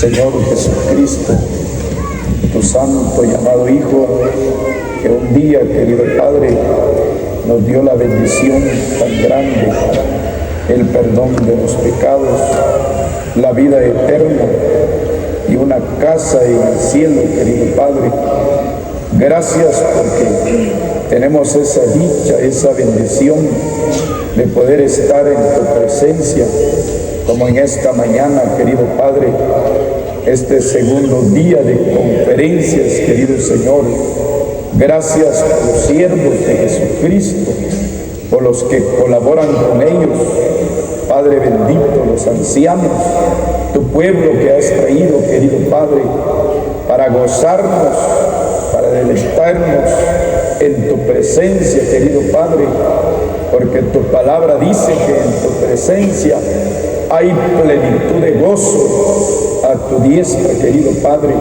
Señor Jesucristo, tu santo y amado Hijo, que un día, querido Padre, nos dio la bendición tan grande, el perdón de los pecados, la vida eterna y una casa en el cielo, querido Padre. Gracias porque tenemos esa dicha, esa bendición de poder estar en tu presencia, como en esta mañana, querido Padre, este segundo día de conferencias, querido Señor. Gracias por los siervos de Jesucristo, por los que colaboran con ellos, Padre bendito, los ancianos, tu pueblo que has traído, querido Padre, para gozarnos, para deleitarnos en tu presencia, querido Padre, porque tu palabra dice que en tu presencia hay plenitud de gozo a tu diestra, querido Padre.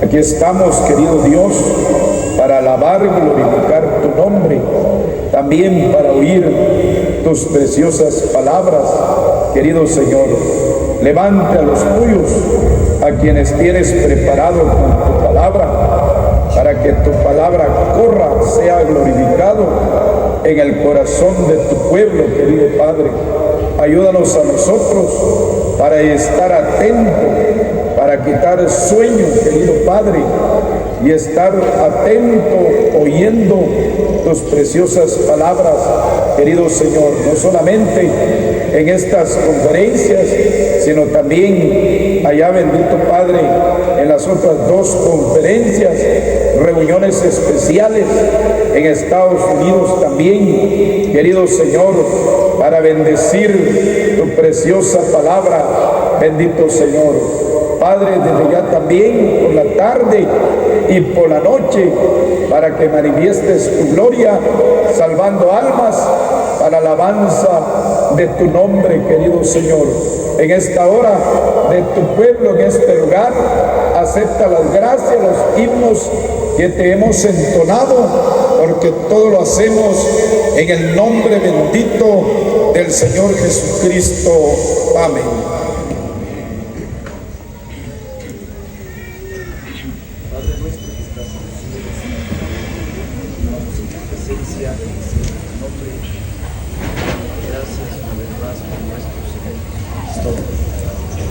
Aquí estamos, querido Dios, para alabar y glorificar tu nombre, también para oír tus preciosas palabras, querido Señor. Levante a los tuyos, a quienes tienes preparado con tu palabra, para que tu palabra corra, sea glorificado en el corazón de tu pueblo, querido Padre. Ayúdanos a nosotros para estar atentos, para quitar sueño, querido Padre, y estar atento oyendo tus preciosas palabras, querido Señor, no solamente en estas conferencias, sino también allá, bendito Padre, en las otras dos conferencias, reuniones especiales en Estados Unidos también, querido Señor, para bendecir tu preciosa palabra, bendito Señor. Padre, desde ya también por la tarde y por la noche, para que manifiestes tu gloria, salvando almas para alabanza de tu nombre, querido Señor. En esta hora de tu pueblo, en este lugar, acepta las gracias, los himnos que te hemos entonado, porque todo lo hacemos en el nombre bendito del Señor Jesucristo. Amén.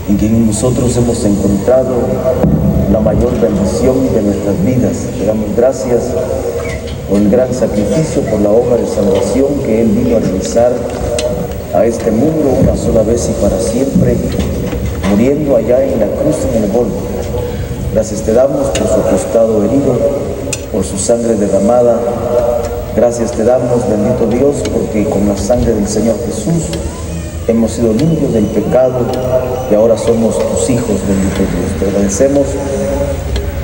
En quien nosotros hemos encontrado la mayor bendición de nuestras vidas. Le damos gracias por el gran sacrificio, por la obra de salvación que Él vino a realizar a este mundo una sola vez y para siempre, muriendo allá en la cruz en el Gólgota. Gracias te damos por su costado herido, por su sangre derramada. Gracias te damos, bendito Dios, porque con la sangre del Señor Jesús hemos sido limpios del pecado y ahora somos tus hijos, bendito Dios. Te agradecemos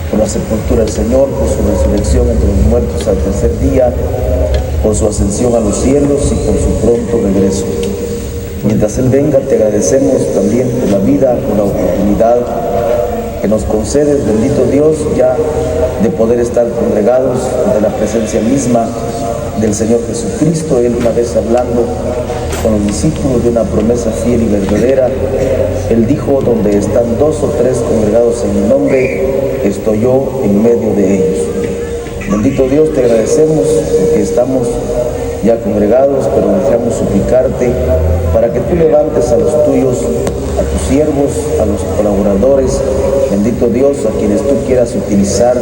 por la sepultura del Señor, por su resurrección entre los muertos al tercer día, por su ascensión a los cielos y por su pronto regreso. Mientras Él venga, te agradecemos también por la vida, por la oportunidad que nos concedes, bendito Dios, ya de poder estar congregados ante la presencia misma del Señor Jesucristo. Él, una vez hablando con los discípulos de una promesa fiel y verdadera, Él dijo: donde están dos o tres congregados en mi nombre, estoy yo en medio de ellos. Bendito Dios, te agradecemos porque estamos ya congregados, pero deseamos suplicarte para que tú levantes a los tuyos, a tus siervos, a los colaboradores, bendito Dios, a quienes tú quieras utilizar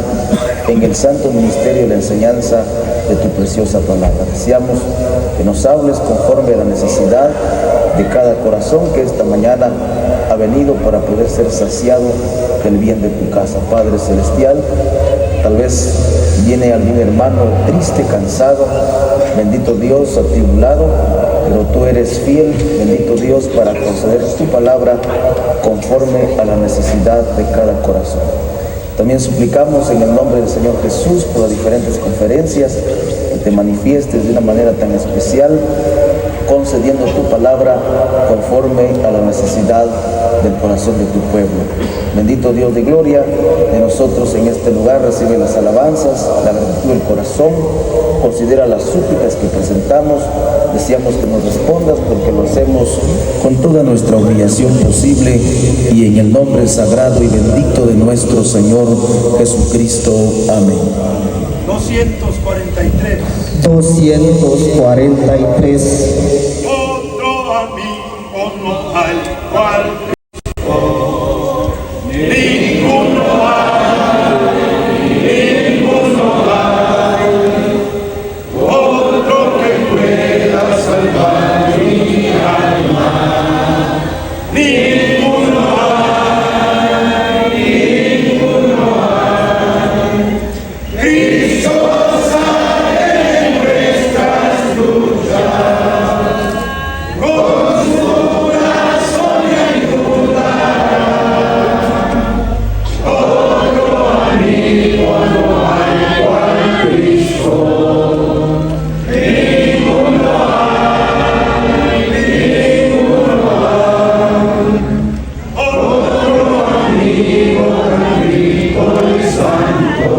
en el santo ministerio de la enseñanza de tu preciosa palabra. Deseamos que nos hables conforme a la necesidad de cada corazón que esta mañana ha venido para poder ser saciado del bien de tu casa. Padre celestial, tal vez viene algún hermano triste, cansado, bendito Dios, atribulado, pero tú eres fiel, bendito Dios, para conceder tu palabra conforme a la necesidad de cada corazón. También suplicamos en el nombre del Señor Jesús por las diferentes conferencias, que te manifiestes de una manera tan especial concediendo tu palabra conforme a la necesidad del corazón de tu pueblo. Bendito Dios de gloria, de nosotros en este lugar recibe las alabanzas, la gratitud del corazón, considera las súplicas que presentamos, deseamos que nos respondas porque lo hacemos con toda nuestra humillación posible y en el nombre sagrado y bendito de nuestro Señor Jesucristo. Amén. 243. 243. Otro amigo no hay cual Cristo. Ninguno hay. Otro que pueda salvar mi alma. Ninguno hay. Cristo sabe nuestras luchas, con su corazón me ayudará. Otro amigo no hay cual Cristo. Ninguno hay. Otro amigo, amigo y santo.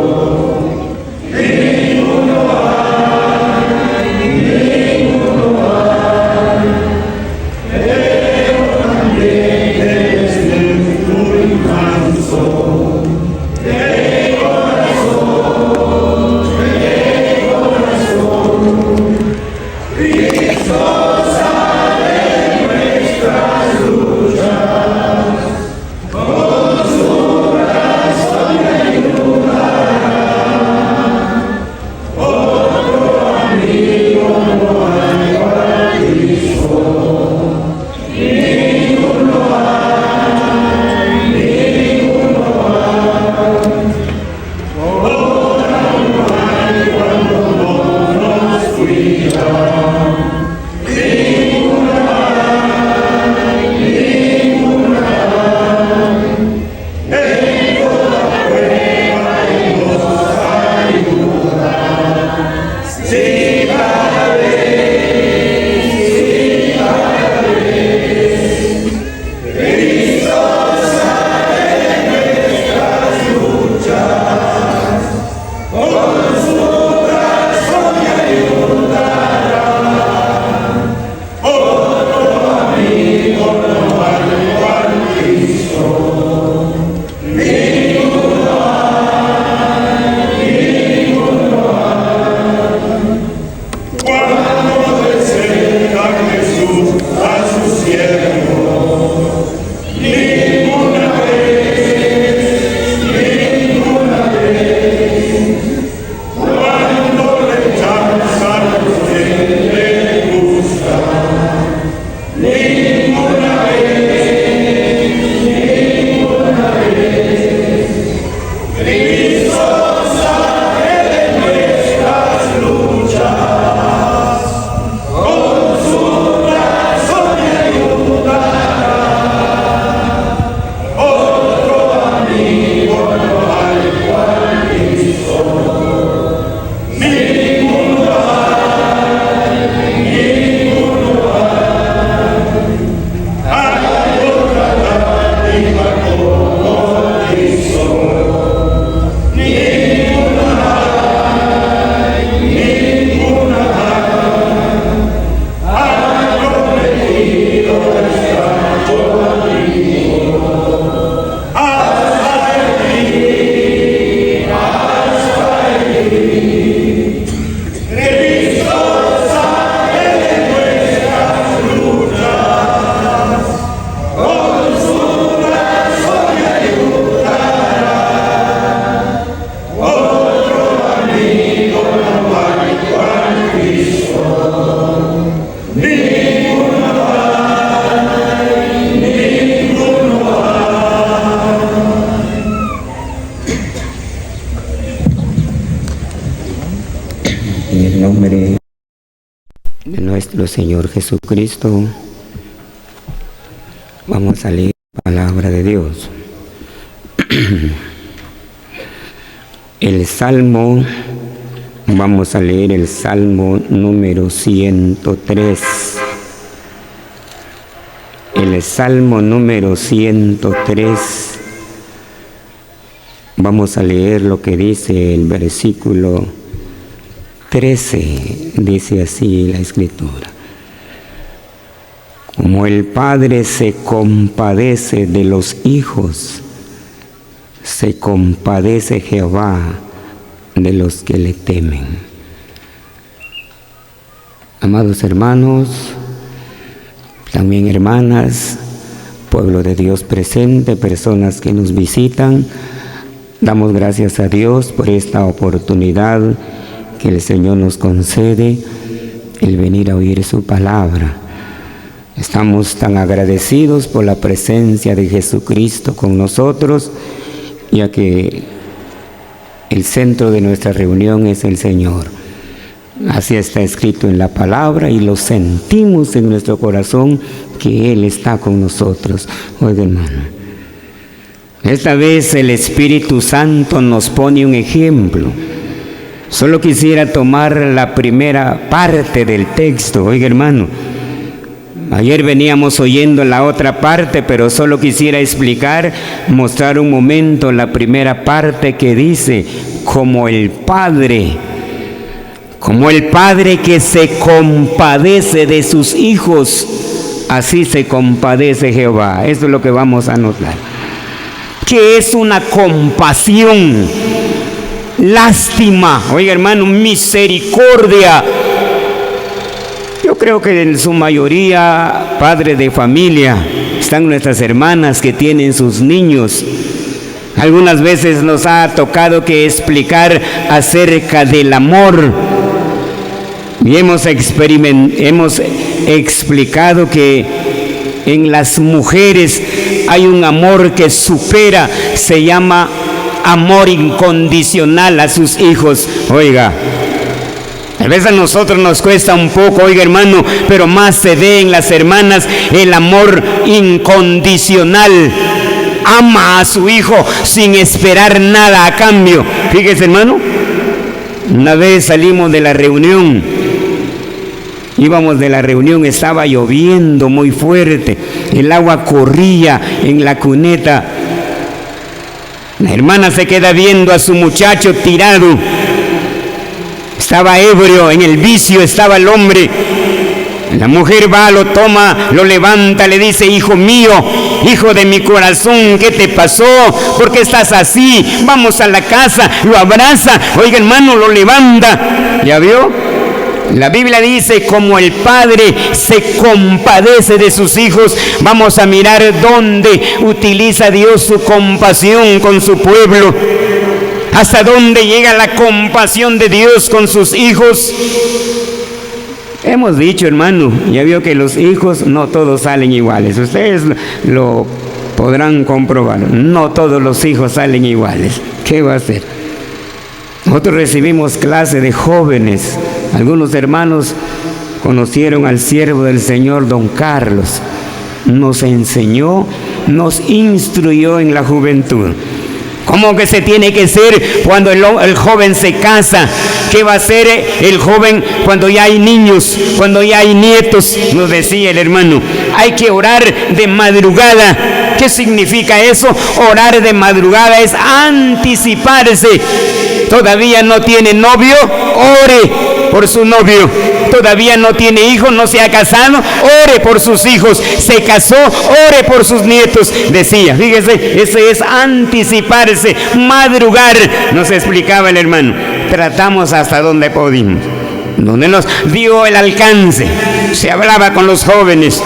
nuestro Señor Jesucristo, vamos a leer la palabra de Dios. Vamos a leer el Salmo número 103. el Salmo número 103. Vamos a leer lo que dice el versículo 13. Dice así la Escritura: como el Padre se compadece de los hijos, se compadece Jehová de los que le temen. Amados hermanos, también hermanas, pueblo de Dios presente, personas que nos visitan, damos gracias a Dios por esta oportunidad que el Señor nos concede, el venir a oír su palabra. Estamos tan agradecidos por la presencia de Jesucristo con nosotros, ya que el centro de nuestra reunión es el Señor. Así está escrito en la palabra y lo sentimos en nuestro corazón que Él está con nosotros. Oiga, hermano, esta vez el Espíritu Santo nos pone un ejemplo. Solo quisiera tomar la primera parte del texto. Oiga, hermano, ayer veníamos oyendo la otra parte, pero solo quisiera mostrar un momento la primera parte que dice: como el Padre que se compadece de sus hijos, así se compadece Jehová. Eso es lo que vamos a notar. ¿Qué es una compasión? Lástima, oiga hermano, misericordia. Yo creo que en su mayoría, padres de familia, están nuestras hermanas que tienen sus niños. Algunas veces nos ha tocado que explicar acerca del amor. Y hemos explicado que en las mujeres hay un amor que supera, se llama amor incondicional a sus hijos. Oiga, a veces a nosotros nos cuesta un poco, oiga hermano, pero más se ve en las hermanas el amor incondicional. Ama a su hijo sin esperar nada a cambio. Fíjese, hermano, una vez salimos de la reunión, estaba lloviendo muy fuerte, el agua corría en la cuneta. La hermana se queda viendo a su muchacho tirado. Estaba ebrio, en el vicio estaba el hombre. La mujer va, lo toma, lo levanta, le dice: hijo mío, hijo de mi corazón, ¿qué te pasó? ¿Por qué estás así? Vamos a la casa. Lo abraza, oiga hermano, lo levanta. ¿Ya vio? La Biblia dice: como el Padre se compadece de sus hijos. Vamos a mirar dónde utiliza Dios su compasión con su pueblo. ¿Hasta dónde llega la compasión de Dios con sus hijos? Hemos dicho, hermano, ya vio que los hijos no todos salen iguales. Ustedes lo podrán comprobar. No todos los hijos salen iguales. ¿Qué va a hacer? Nosotros recibimos clase de jóvenes. Algunos hermanos conocieron al siervo del Señor, don Carlos. Nos enseñó, nos instruyó en la juventud. ¿Cómo que se tiene que ser cuando el joven se casa? ¿Qué va a hacer el joven cuando ya hay niños, cuando ya hay nietos? Nos decía el hermano, hay que orar de madrugada. ¿Qué significa eso? Orar de madrugada es anticiparse. Todavía no tiene novio, ore por su novio. Todavía no tiene hijos, no se ha casado, ore por sus hijos. Se casó, ore por sus nietos. Decía, fíjese, eso es anticiparse, madrugar. Nos explicaba el hermano. Tratamos hasta donde pudimos, donde nos dio el alcance. Se hablaba con los jóvenes.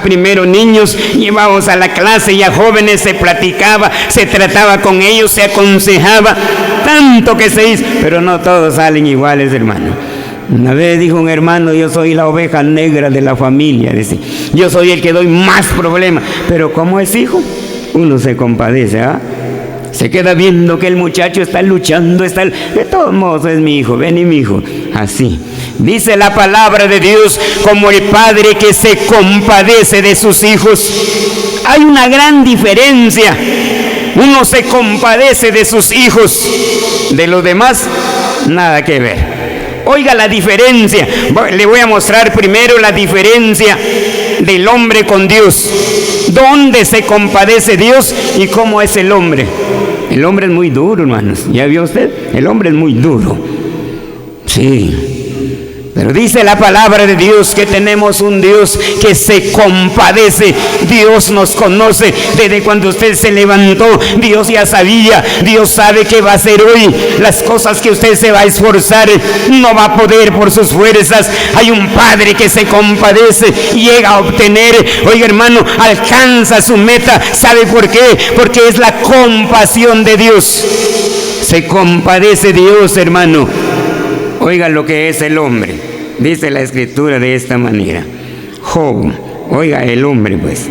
Primero niños, llevábamos a la clase, y a jóvenes se platicaba, se trataba con ellos, se aconsejaba. Tanto que se hizo, pero no todos salen iguales, hermano. Una vez dijo un hermano: yo soy la oveja negra de la familia. Dice, yo soy el que doy más problemas. Pero como es hijo, uno se compadece, se queda viendo que el muchacho está luchando, de todos modos es mi hijo, ven y mi hijo. Así dice la palabra de Dios: como el Padre que se compadece de sus hijos. Hay una gran diferencia. Uno se compadece de sus hijos, de los demás nada que ver. Oiga la diferencia. Le voy a mostrar primero la diferencia del hombre con Dios. ¿Dónde se compadece Dios y cómo es el hombre? El hombre es muy duro, hermanos. ¿Ya vio usted? El hombre es muy duro. Sí. Pero dice la palabra de Dios que tenemos un Dios que se compadece. Dios nos conoce desde cuando usted se levantó. Dios ya sabía. Dios sabe qué va a hacer hoy. Las cosas que usted se va a esforzar no va a poder por sus fuerzas. Hay un Padre que se compadece, llega a obtener. Oiga, hermano, alcanza su meta. ¿Sabe por qué? Porque es la compasión de Dios. Se compadece Dios, hermano. Oiga lo que es el hombre. Dice la Escritura de esta manera. Job, oiga el hombre pues.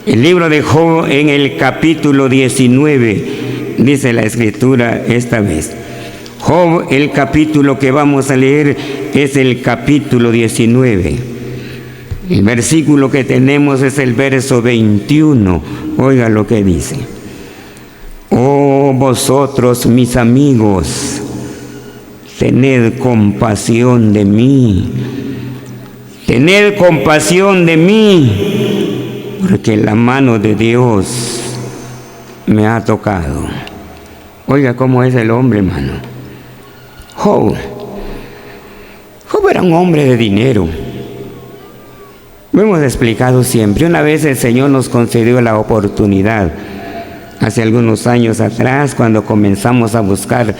El libro de Job en el capítulo 19, dice la Escritura esta vez. Job, el capítulo que vamos a leer es el capítulo 19. El versículo que tenemos es el verso 21. Oiga lo que dice. Oh vosotros mis amigos, tened compasión de mí, tened compasión de mí, porque la mano de Dios me ha tocado. Oiga cómo es el hombre, hermano. Job era un hombre de dinero. Lo hemos explicado siempre. Una vez el Señor nos concedió la oportunidad, hace algunos años atrás, cuando comenzamos a buscar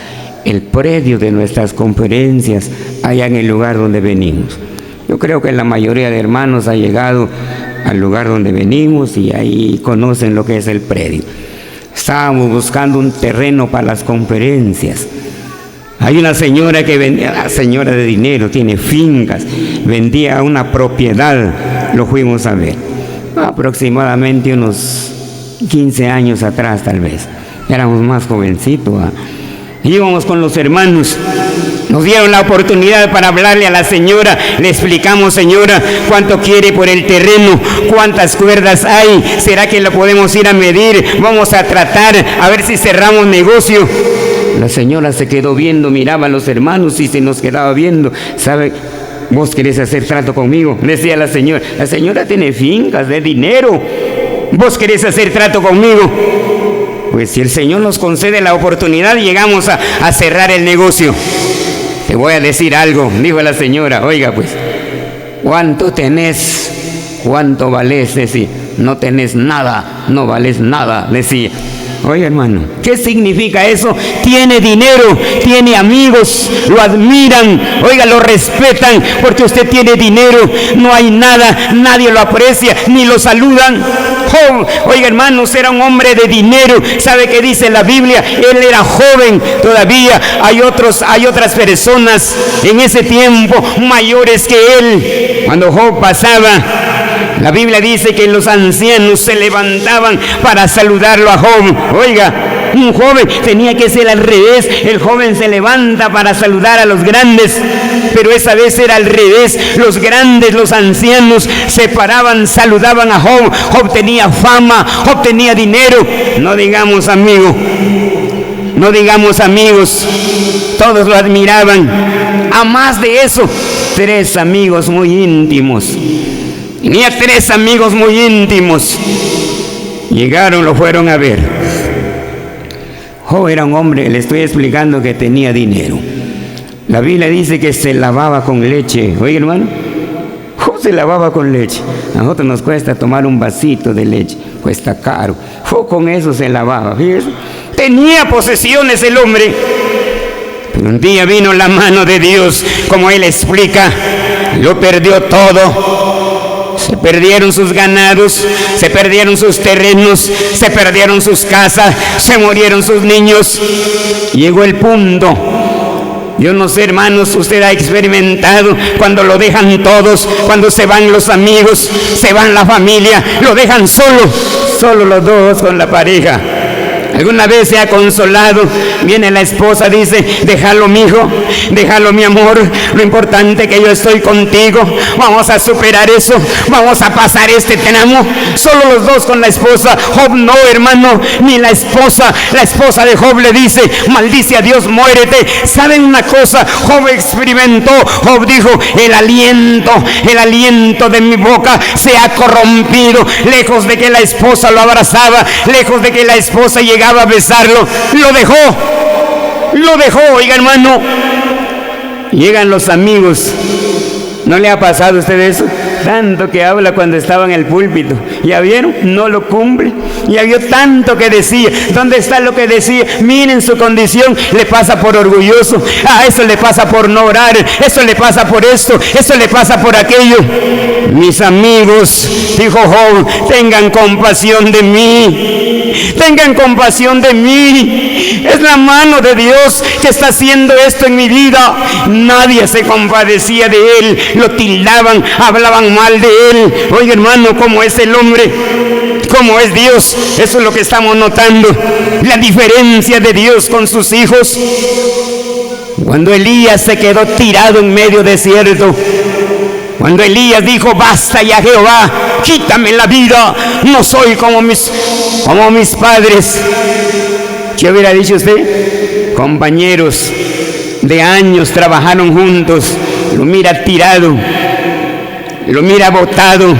el predio de nuestras conferencias allá en el lugar donde venimos. Yo creo que la mayoría de hermanos ha llegado al lugar donde venimos y ahí conocen lo que es el predio. Estábamos buscando un terreno para las conferencias. Hay una señora que vendía, la señora de dinero, tiene fincas, vendía una propiedad, lo fuimos a ver. Aproximadamente unos 15 años atrás tal vez. Éramos más jovencitos. Íbamos con los hermanos, nos dieron la oportunidad para hablarle a la señora. Le explicamos: señora, ¿cuánto quiere por el terreno? ¿Cuántas cuerdas hay? ¿Será que lo podemos ir a medir? Vamos a tratar a ver si cerramos negocio. La señora se quedó viendo, miraba a los hermanos y se nos quedaba viendo. ¿Sabe? ¿Vos querés hacer trato conmigo?, decía la señora. La señora tiene fincas de dinero. ¿Vos querés hacer trato conmigo? Pues si el Señor nos concede la oportunidad, llegamos a cerrar el negocio. Te voy a decir algo, dijo la señora. Oiga pues, ¿cuánto tenés? ¿Cuánto valés? Decía. No tenés nada, no valés nada, decía. Oiga hermano, ¿qué significa eso? Tiene dinero, tiene amigos, lo admiran, oiga, lo respetan porque usted tiene dinero. No hay nada, nadie lo aprecia, ni lo saludan. Job, oiga hermanos, era un hombre de dinero. ¿Sabe qué dice la Biblia? Él era joven todavía. Hay otras personas en ese tiempo mayores que él. Cuando Job pasaba, la Biblia dice que los ancianos se levantaban para saludarlo a Job. Oiga, un joven tenía que ser al revés. El joven se levanta para saludar a los grandes, pero esa vez era al revés. Los grandes, los ancianos, se paraban, saludaban a Job. Job tenía fama, Job tenía dinero. No digamos amigo, no digamos amigos, todos lo admiraban. A más de eso, 3 amigos muy íntimos. Tenía 3 amigos muy íntimos. Llegaron, lo fueron a ver. Job era un hombre, le estoy explicando, que tenía dinero. La Biblia dice que se lavaba con leche. Oiga hermano, Job se lavaba con leche. A nosotros nos cuesta tomar un vasito de leche, cuesta caro. Job con eso se lavaba. Fíjese, tenía posesiones el hombre. Pero un día vino la mano de Dios, como él explica, lo perdió todo. Se perdieron sus ganados, se perdieron sus terrenos, se perdieron sus casas, se murieron sus niños. Llegó el punto. Yo no sé, hermanos, usted ha experimentado cuando lo dejan todos, cuando se van los amigos, se van la familia, lo dejan solo los dos con la pareja. ¿Alguna vez se ha consolado? Viene la esposa, dice, déjalo mijo, déjalo mi amor, lo importante que yo estoy contigo, vamos a superar eso, vamos a pasar este tramo. Solo los dos con la esposa. Job no, hermano, ni la esposa de Job le dice, maldice a Dios, muérete. ¿Saben una cosa? Job experimentó, Job dijo, el aliento de mi boca se ha corrompido. Lejos de que la esposa lo abrazaba, lejos de que la esposa llegaba a besarlo, lo dejó, oiga hermano. Llegan los amigos. ¿No le ha pasado a usted eso? Tanto que habla cuando estaba en el púlpito. ¿Ya vieron? No lo cumple. Ya vio tanto que decía. ¿Dónde está lo que decía? Miren su condición. Le pasa por orgulloso. Eso le pasa por no orar. Eso le pasa por esto. Eso le pasa por aquello. Mis amigos, dijo Job, tengan compasión de mí. Tengan compasión de mí. Es la mano de Dios que está haciendo esto en mi vida. Nadie se compadecía de él. Lo tildaban, hablaban mal de él. Oye hermano, ¿cómo es el hombre? ¿Cómo es Dios? Eso es lo que estamos notando. La diferencia de Dios con sus hijos. Cuando Elías se quedó tirado en medio desierto, cuando Elías dijo, basta ya Jehová, quítame la vida, no soy como mis padres. ¿Qué hubiera dicho usted? Compañeros de años trabajaron juntos, lo mira tirado, lo mira botado,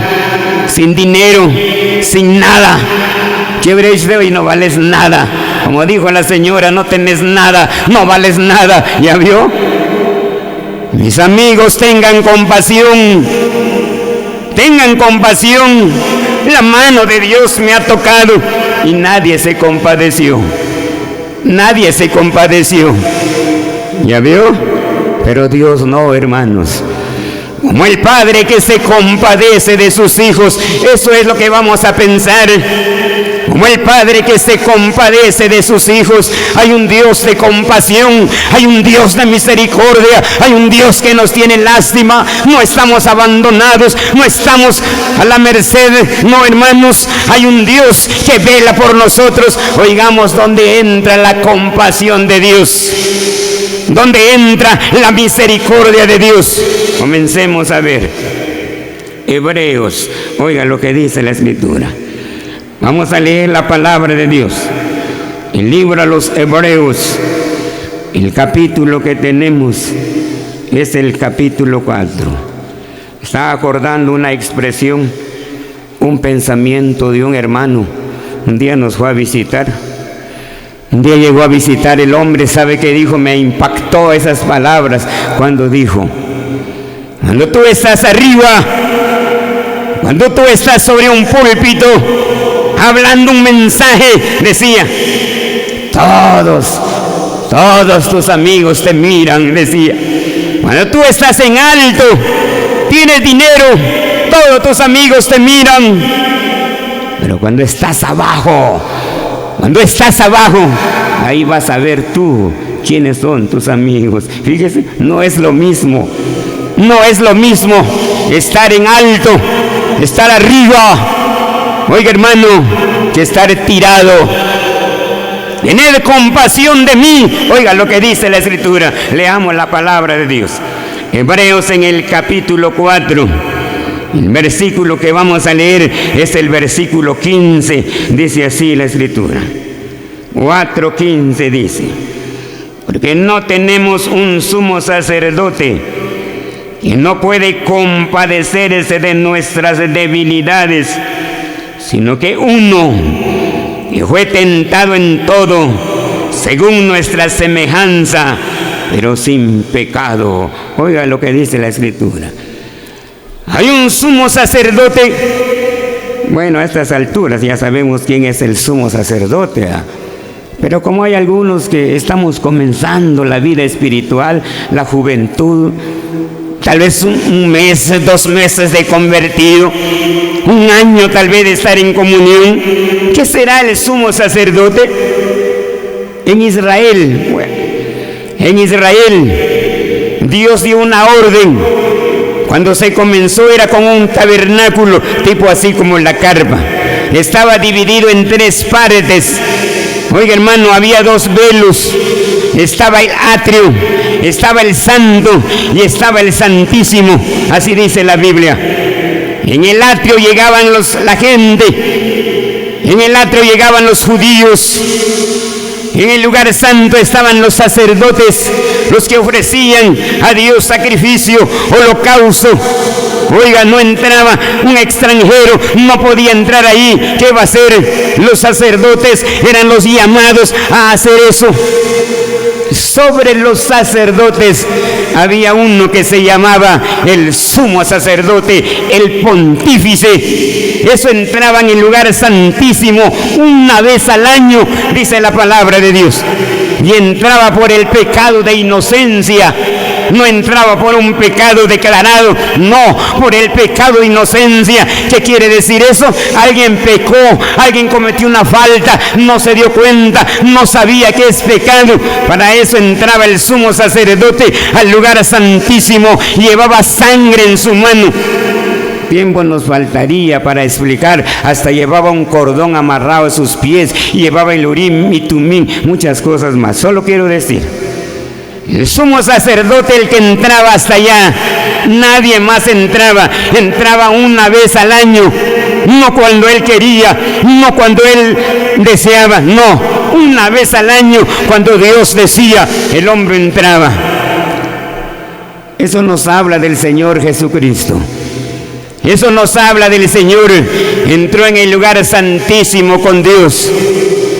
sin dinero, sin nada. ¿Qué hubiera dicho usted? Hoy no vales nada. Como dijo la señora, no tenés nada, no vales nada. ¿Ya vio? Mis amigos, tengan compasión. Tengan compasión. La mano de Dios me ha tocado y nadie se compadeció. Nadie se compadeció. ¿Ya vio? Pero Dios no, hermanos. Como el padre que se compadece de sus hijos, eso es lo que vamos a pensar. Como el padre que se compadece de sus hijos, hay un Dios de compasión, hay un Dios de misericordia, hay un Dios que nos tiene lástima. No estamos abandonados, no estamos a la merced, no hermanos, hay un Dios que vela por nosotros. Oigamos dónde entra la compasión de Dios, dónde entra la misericordia de Dios. Comencemos a ver Hebreos. Oiga lo que dice la Escritura. Vamos a leer la palabra de Dios. El libro a los Hebreos, el capítulo que tenemos es el capítulo 4. Estaba acordando una expresión, un pensamiento de un hermano. Un día nos fue a visitar. Un día llegó a visitar el hombre. ¿Sabe qué dijo? Me impactó esas palabras cuando dijo: cuando tú estás arriba, cuando tú estás sobre un púlpito hablando un mensaje, decía, todos tus amigos te miran, decía. Cuando tú estás en alto, tienes dinero, todos tus amigos te miran. Pero cuando estás abajo, ahí vas a ver tú quiénes son tus amigos. Fíjese, no es lo mismo estar en alto, estar arriba, oiga hermano, que estar tirado. Tened compasión de mí. Oiga lo que dice la Escritura. Leamos la palabra de Dios. Hebreos en el capítulo 4. El versículo que vamos a leer es el versículo 15. Dice así la Escritura. 4:15 dice: porque no tenemos un sumo sacerdote que no puede compadecerse de nuestras debilidades, sino que uno que fue tentado en todo, según nuestra semejanza, pero sin pecado. Oiga lo que dice la Escritura. Hay un sumo sacerdote. Bueno, a estas alturas ya sabemos quién es el sumo sacerdote, ¿eh? Pero como hay algunos que estamos comenzando la vida espiritual, la juventud, tal vez un mes, 2 meses de convertido, 1 año tal vez de estar en comunión, ¿qué será el sumo sacerdote? En Israel, bueno, en Israel, Dios dio una orden. Cuando se comenzó era como un tabernáculo, tipo así como la carpa. Estaba dividido en 3 partes. Oiga, hermano, había dos velos. Estaba el atrio, estaba el santo y estaba el santísimo. Así dice la Biblia. En el atrio llegaban la gente. En el atrio llegaban los judíos. En el lugar santo estaban los sacerdotes, los que ofrecían a Dios sacrificio, holocausto. Oiga, no entraba un extranjero, no podía entrar ahí. ¿Qué va a hacer? Los sacerdotes eran los llamados a hacer eso. Sobre los sacerdotes había uno que se llamaba el sumo sacerdote, el pontífice. Eso entraba en el lugar santísimo una vez al año, dice la palabra de Dios. Y entraba por el pecado de inocencia. No entraba por un pecado declarado, no, por el pecado de inocencia. ¿Qué quiere decir eso? Alguien pecó, alguien cometió una falta, no se dio cuenta, no sabía que es pecado. Para eso entraba el sumo sacerdote al lugar santísimo, llevaba sangre en su mano. Tiempo nos faltaría para explicar. Hasta llevaba un cordón amarrado a sus pies, llevaba el urim y tumim, muchas cosas más. Solo quiero decir, el sumo sacerdote, el que entraba hasta allá, nadie más entraba. Entraba una vez al año, no cuando él quería, no cuando él deseaba, no, una vez al año, cuando Dios decía, el hombre entraba. Eso nos habla del Señor Jesucristo. Eso nos habla del Señor. Entró en el lugar santísimo con Dios,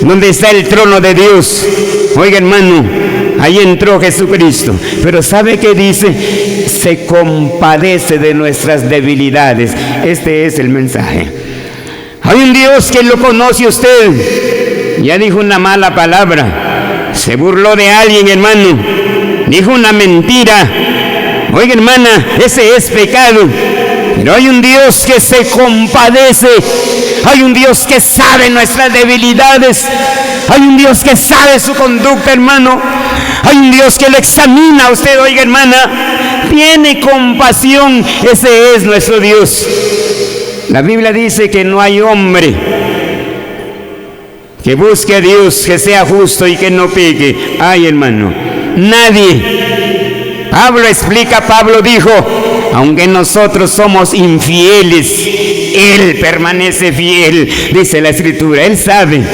donde está el trono de Dios. Oiga, hermano, ahí entró Jesucristo. Pero ¿sabe qué dice? Se compadece de nuestras debilidades. Este es el mensaje. Hay un Dios que lo conoce usted. Ya dijo una mala palabra, se burló de alguien, hermano, dijo una mentira. Oiga, hermana, ese es pecado. Pero hay un Dios que se compadece. Hay un Dios que sabe nuestras debilidades. Hay un Dios que sabe su conducta, hermano. Hay un Dios que lo examina a usted, oiga, hermana. Tiene compasión. Ese es nuestro Dios. La Biblia dice que no hay hombre que busque a Dios, que sea justo y que no peque. Ay, hermano, nadie. Pablo explica, Pablo dijo, aunque nosotros somos infieles, Él permanece fiel, dice la Escritura. Él sabe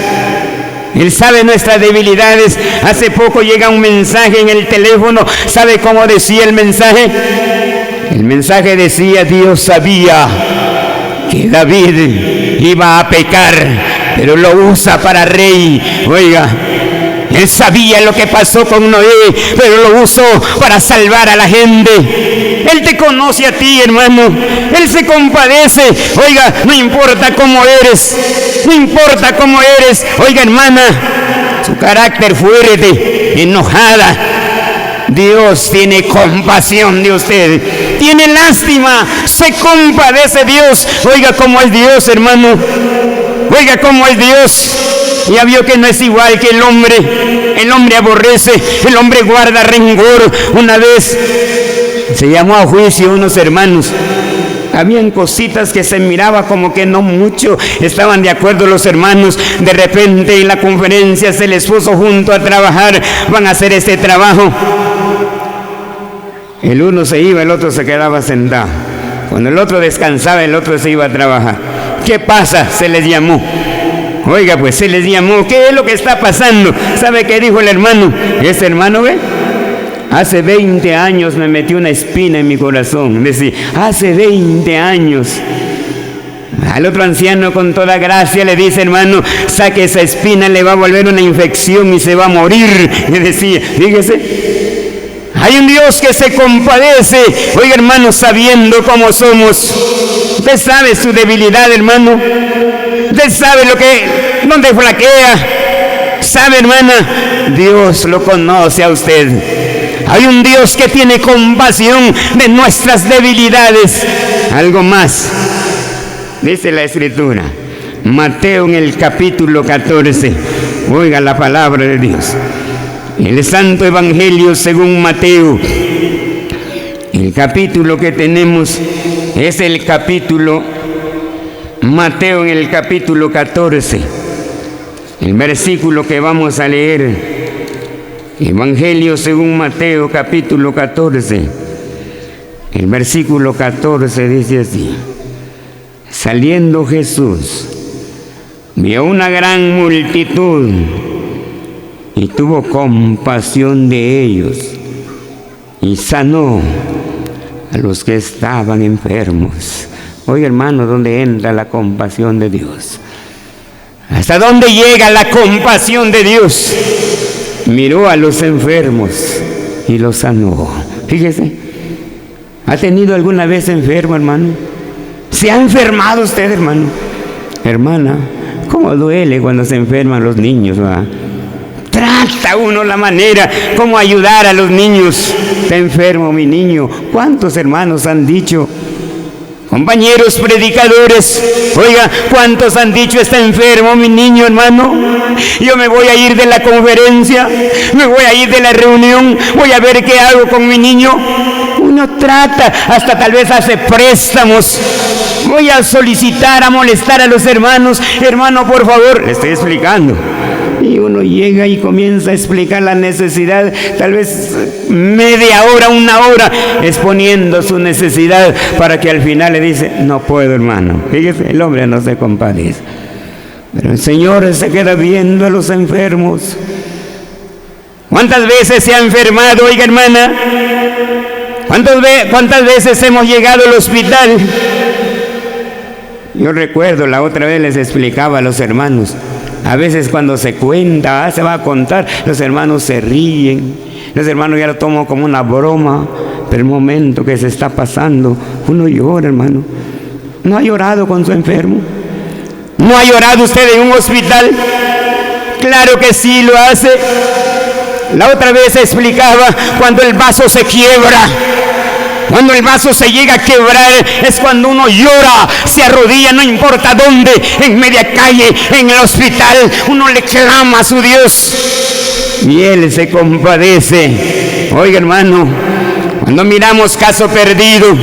nuestras debilidades. Hace poco llega un mensaje en el teléfono. ¿Sabe cómo decía el mensaje? El mensaje decía, Dios sabía que David iba a pecar, pero lo usa para rey. Oiga, Él sabía lo que pasó con Noé, pero lo usó para salvar a la gente. Él te conoce a ti, hermano. Él se compadece. Oiga, no importa cómo eres. No importa cómo eres. Oiga, hermana, su carácter fuerte, enojada. Dios tiene compasión de usted. Tiene lástima. Se compadece Dios. Oiga cómo es Dios, hermano. Oiga cómo es Dios. Ya vio que no es igual que el hombre. El hombre aborrece, el hombre guarda rencor. Una vez se llamó a juicio unos hermanos. Habían cositas que se miraba como que no mucho estaban de acuerdo los hermanos. De repente en la conferencia se les puso junto a trabajar. Van a hacer este trabajo. El uno se iba, el otro se quedaba sentado. Cuando el otro descansaba, el otro se iba a trabajar. ¿Qué pasa? Se les llamó. Oiga, pues se les llamó. ¿Qué es lo que está pasando? ¿Sabe qué dijo el hermano? Ese hermano, ¿ve? Hace 20 años me metió una espina en mi corazón. Decía, hace 20 años. Al otro anciano con toda gracia le dice, hermano, saque esa espina, le va a volver una infección y se va a morir. Y decía, fíjese, hay un Dios que se compadece. Oiga, hermano, sabiendo cómo somos. Usted sabe su debilidad, hermano. Usted sabe dónde flaquea. Sabe, hermana, Dios lo conoce a usted. Hay un Dios que tiene compasión de nuestras debilidades. Algo más, dice la Escritura. Mateo en el capítulo 14. Oiga la palabra de Dios. El Santo Evangelio según Mateo. El capítulo que tenemos es el capítulo Mateo en el capítulo 14. El versículo que vamos a leer, Evangelio según Mateo, capítulo 14. El versículo 14 dice así: saliendo Jesús, vio una gran multitud y tuvo compasión de ellos y sanó a los que estaban enfermos. Oiga, hermano, ¿dónde entra la compasión de Dios? ¿Hasta dónde llega la compasión de Dios? Miró a los enfermos y los sanó. Fíjese, ¿ha tenido alguna vez enfermo, hermano? ¿Se ha enfermado usted, hermano? Hermana, ¿cómo duele cuando se enferman los niños, va? Trata uno la manera como ayudar a los niños. Está enfermo mi niño. ¿Cuántos hermanos han dicho? Compañeros predicadores, oiga, ¿cuántos han dicho está enfermo mi niño, hermano? Yo me voy a ir de la conferencia, me voy a ir de la reunión, voy a ver qué hago con mi niño. Uno trata, hasta tal vez hace préstamos. Voy a solicitar, a molestar a los hermanos. Hermano, por favor, le estoy explicando. Y uno llega y comienza a explicar la necesidad, tal vez media hora, una hora, exponiendo su necesidad, para que al final le dice, no puedo, hermano. Fíjese, el hombre no se compadece. Pero el Señor se queda viendo a los enfermos. ¿Cuántas veces se ha enfermado, oiga, hermana? ¿Cuántas veces hemos llegado al hospital? Yo recuerdo, la otra vez les explicaba a los hermanos, a veces cuando se cuenta, se va a contar, los hermanos se ríen, los hermanos ya lo toman como una broma, pero el momento que se está pasando, uno llora, hermano. ¿No ha llorado con su enfermo? ¿No ha llorado usted en un hospital? Claro que sí lo hace. La otra vez explicaba, cuando el vaso se quiebra, cuando el vaso se llega a quebrar, es cuando uno llora, se arrodilla, no importa dónde, en media calle, en el hospital, uno le clama a su Dios y Él se compadece. Oiga, hermano, cuando miramos caso perdido,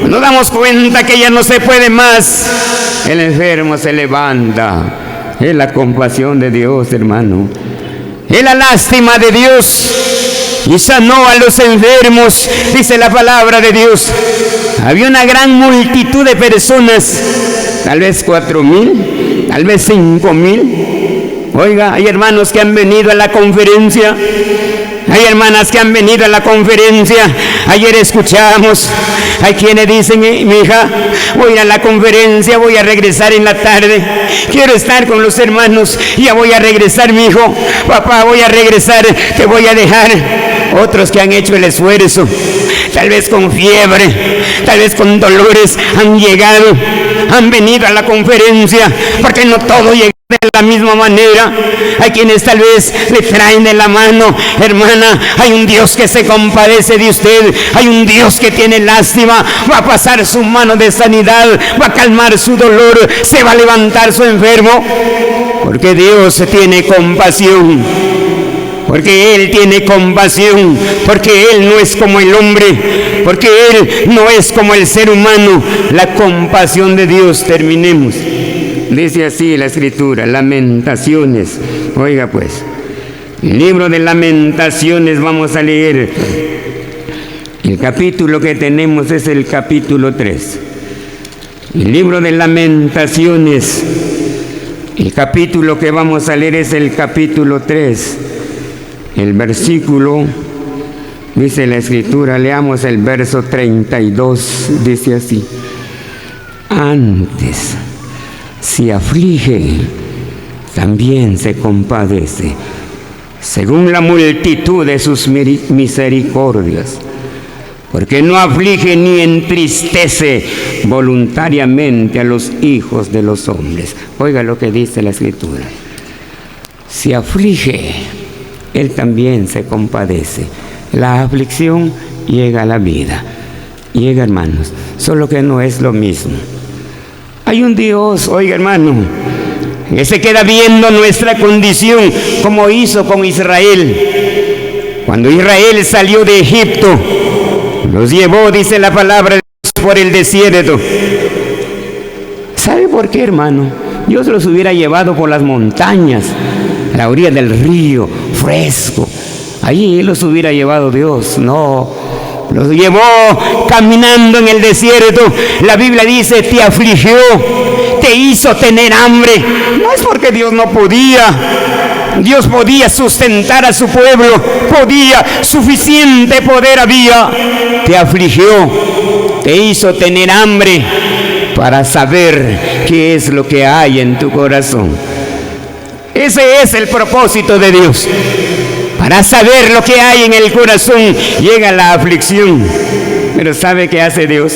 cuando damos cuenta que ya no se puede más, el enfermo se levanta. Es la compasión de Dios, hermano. Es la lástima de Dios. Y sanó a los enfermos, dice la palabra de Dios. Había una gran multitud de personas, tal vez 4,000, tal vez 5,000. Oiga, hay hermanos que han venido a la conferencia, hay hermanas que han venido a la conferencia. Ayer escuchamos, hay quienes dicen, mi hija, voy a ir a la conferencia, voy a regresar en la tarde, quiero estar con los hermanos, ya voy a regresar, mi hijo, papá, voy a regresar, te voy a dejar. Otros que han hecho el esfuerzo, tal vez con fiebre, tal vez con dolores, han llegado, han venido a la conferencia, porque no todo llega de la misma manera. Hay quienes tal vez le traen de la mano, hermana, hay un Dios que se compadece de usted, hay un Dios que tiene lástima, va a pasar su mano de sanidad, va a calmar su dolor, se va a levantar su enfermo, porque Dios tiene compasión. Porque Él tiene compasión, porque Él no es como el hombre, porque Él no es como el ser humano. La compasión de Dios, terminemos. Dice así la Escritura, Lamentaciones. Oiga pues, el libro de Lamentaciones vamos a leer. El capítulo que tenemos es el capítulo 3. El libro de Lamentaciones, el capítulo que vamos a leer es el capítulo 3. El versículo, dice la Escritura, leamos el verso 32, dice así: antes, si aflige, también se compadece, según la multitud de sus misericordias, porque no aflige ni entristece voluntariamente a los hijos de los hombres. Oiga lo que dice la Escritura: si aflige, Él también se compadece. La aflicción llega a la vida, llega, hermanos, solo que no es lo mismo. Hay un Dios, oiga, hermano, que se queda viendo nuestra condición, como hizo con Israel. Cuando Israel salió de Egipto, los llevó, dice la palabra de Dios, por el desierto. ¿Sabe por qué, hermano? Dios los hubiera llevado por las montañas, a la orilla del río, fresco. Allí los hubiera llevado Dios. No, los llevó caminando en el desierto. La Biblia dice, te afligió, te hizo tener hambre. No es porque Dios no podía. Dios podía sustentar a su pueblo, podía, suficiente poder había. Te afligió, te hizo tener hambre para saber qué es lo que hay en tu corazón. Ese es el propósito de Dios. Para saber lo que hay en el corazón, llega la aflicción. Pero ¿sabe qué hace Dios?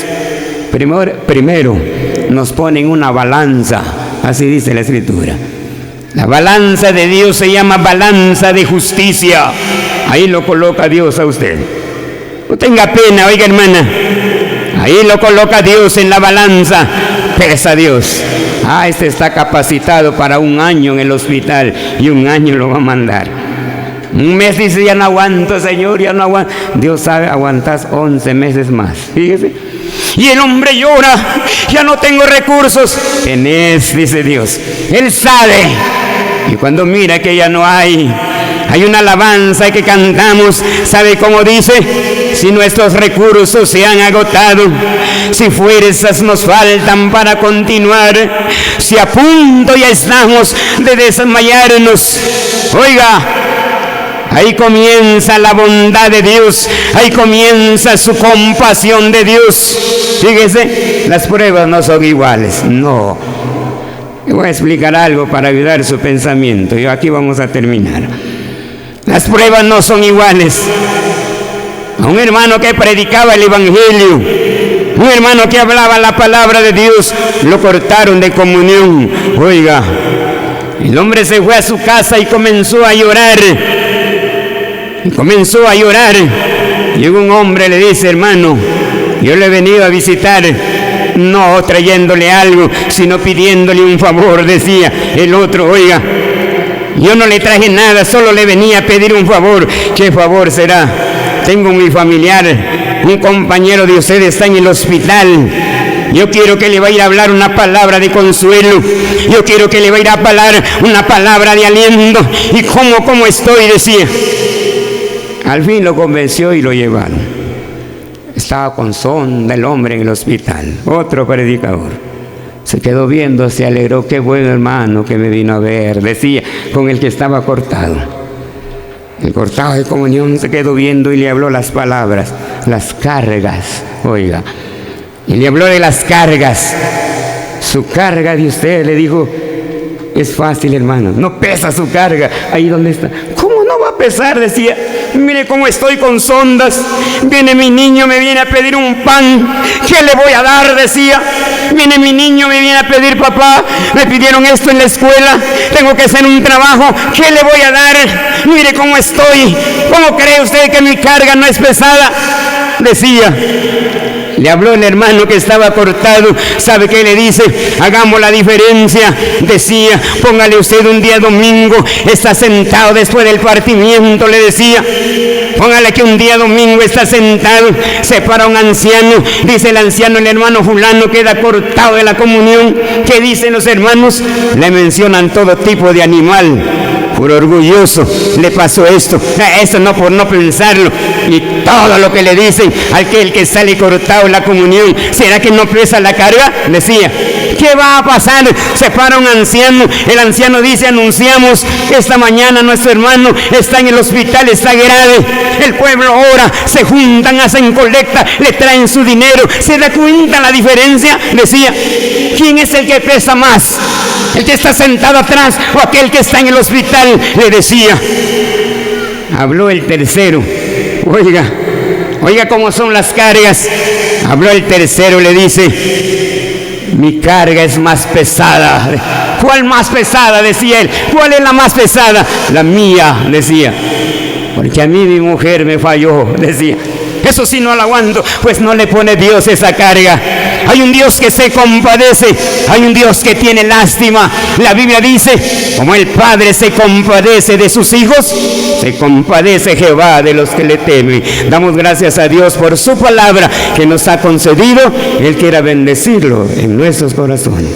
Primero nos pone en una balanza, así dice la Escritura. La balanza de Dios se llama balanza de justicia. Ahí lo coloca Dios a usted. No tenga pena, oiga hermana. Ahí lo coloca Dios en la balanza. Pesa Dios. Este está capacitado para 1 año en el hospital y 1 año lo va a mandar. 1 mes dice, ya no aguanto, Señor, ya no aguanto. Dios sabe, aguantas 11 meses más. Fíjese. Y el hombre llora, ya no tengo recursos. Tenés, dice Dios. Él sabe. Y cuando mira que ya no hay una alabanza que cantamos, ¿sabe cómo dice? Si nuestros recursos se han agotado, si fuerzas nos faltan para continuar, si a punto ya estamos de desmayarnos, oiga, ahí comienza la bondad de Dios, ahí comienza su compasión de Dios. Fíjese, las pruebas no son iguales, no. Voy a explicar algo para ayudar su pensamiento y aquí vamos a terminar. Las pruebas no son iguales. A un hermano que predicaba el Evangelio, un hermano que hablaba la palabra de Dios, lo cortaron de comunión. Oiga, el hombre se fue a su casa y comenzó a llorar. Llegó un hombre, le dice, hermano, yo le he venido a visitar, no trayéndole algo, sino pidiéndole un favor. Decía el otro, oiga, yo no le traje nada, solo le venía a pedir un favor. ¿Qué favor será? Tengo mi familiar, un compañero de usted está en el hospital. Yo quiero que le vaya a hablar una palabra de consuelo. Yo quiero que le vaya a hablar una palabra de aliento. ¿Y cómo estoy? Decía. Al fin lo convenció y lo llevaron. Estaba con sonda el hombre en el hospital. Otro predicador. Se quedó viendo, se alegró. Qué buen hermano que me vino a ver, decía, con el que estaba cortado. El cortado de comunión se quedó viendo y le habló las palabras, las cargas, oiga. Y le habló de las cargas. Su carga de usted, le dijo, es fácil, hermano, no pesa su carga. Ahí donde está. ¿Cómo no va a pesar? Decía, mire cómo estoy con sondas. Viene mi niño, me viene a pedir un pan. ¿Qué le voy a dar? Decía. Viene mi niño, me viene a pedir, papá, me pidieron esto en la escuela, tengo que hacer un trabajo, ¿qué le voy a dar? Mire cómo estoy. ¿Cómo cree usted que mi carga no es pesada? Decía. Le habló el hermano que estaba cortado. ¿Sabe qué le dice? Hagamos la diferencia. Decía, póngale usted un día domingo, está sentado después del partimiento, le decía. Póngale que un día domingo está sentado, se para un anciano, dice el anciano, el hermano fulano queda cortado de la comunión. ¿Qué dicen los hermanos? Le mencionan todo tipo de animal. Por orgulloso le pasó esto no, por no pensarlo. Y todo lo que le dicen a aquel que sale cortado en la comunión, ¿será que no pesa la carga? Decía, ¿qué va a pasar? Se para un anciano, el anciano dice, anunciamos esta mañana nuestro hermano está en el hospital, está grave, el pueblo ora, se juntan, hacen colecta, le traen su dinero. ¿Se da cuenta la diferencia? Decía, ¿quién es el que pesa más? ¿El que está sentado atrás o aquel que está en el hospital? Le decía. Habló el tercero. Oiga cómo son las cargas. Habló el tercero, le dice, mi carga es más pesada. ¿Cuál más pesada? Decía él. ¿Cuál es la más pesada? La mía, decía. Porque a mí mi mujer me falló, decía. Eso sí no lo aguanto. Pues no le pone Dios esa carga. Hay un Dios que se compadece, hay un Dios que tiene lástima. La Biblia dice, como el Padre se compadece de sus hijos, se compadece Jehová de los que le temen. Damos gracias a Dios por su palabra que nos ha concedido. Él quiera bendecirlo en nuestros corazones.